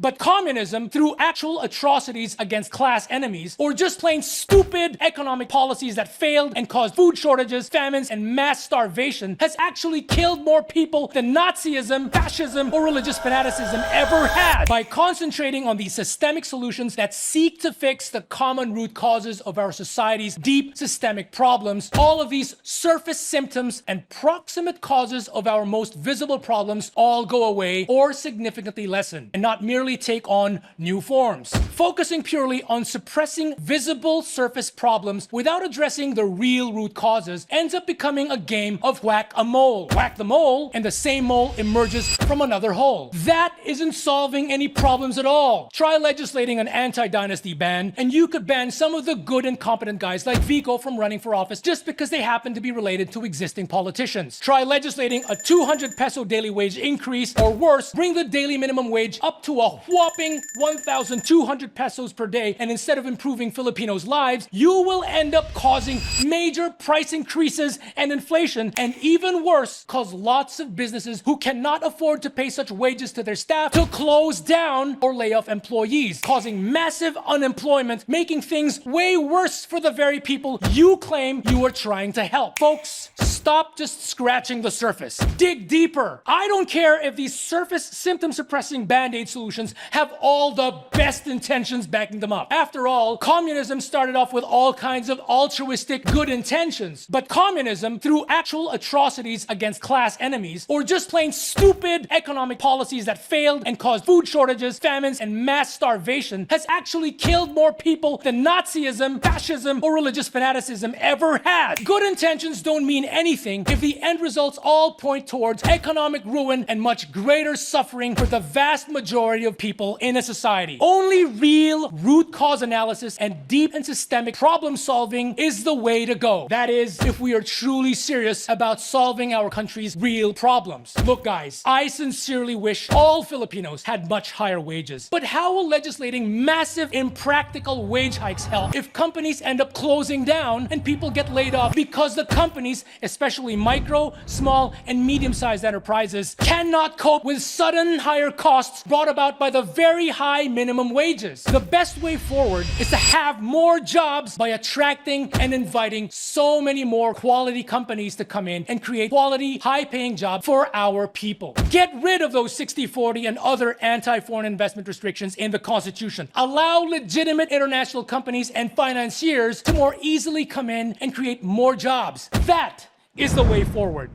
But communism, through actual atrocities against class enemies, or just plain stupid economic policies that failed and caused food shortages, famines, and mass starvation, has actually killed more people than Nazism, fascism, or religious fanaticism ever has. By concentrating on these systemic solutions that seek to fix the common root causes of our society's deep systemic problems, all of these surface symptoms and proximate causes of our most visible problems all go away or significantly lessen, and not merely take on new forms. Focusing purely on suppressing visible surface problems without addressing the real root causes ends up becoming a game of whack-a-mole. Whack the mole, and the same mole emerges from another hole. That isn't solving any problems at all. Try legislating an anti-dynasty ban, and you could ban some of the good and competent guys like Vico from running for office just because they happen to be related to existing politicians. Try legislating a 200 peso daily wage increase, or worse, bring the daily minimum wage up to a whopping 1,200 pesos per day, and instead of improving Filipinos' lives, you will end up causing major price increases and inflation, and even worse, cause lots of businesses who cannot afford to pay such wages to their staff to close down or lay off employees, causing massive unemployment, making things way worse for the very people you claim you are trying to help. Folks, stop just scratching the surface. Dig deeper. I don't care if these surface symptom-suppressing band-aid solutions have all the best intentions backing them up. After all, communism started off with all kinds of altruistic good intentions. But communism, through actual atrocities against class enemies, or just plain stupid economic policies that failed and caused food shortages, famines, and mass starvation, has actually killed more people than Nazism, fascism, or religious fanaticism ever has. Good intentions don't mean anything if the end results all point towards economic ruin and much greater suffering for the vast majority of people in a society. Only real root cause analysis and deep and systemic problem solving is the way to go. That is, if we are truly serious about solving our country's real problems. Look guys, I sincerely wish all Filipinos had much higher wages. But how will legislating massive impractical wage hikes help if companies end up closing down and people get laid off because the companies, especially micro, small, and medium-sized enterprises, cannot cope with sudden higher costs brought about by the very high minimum wages? The best way forward is to have more jobs by attracting and inviting so many more quality companies to come in and create quality, high-paying jobs for our people. Get rid of those 60-40 and other anti-foreign investment restrictions in the Constitution. Allow legitimate international companies and financiers to more easily come in and create more jobs. That is the way forward.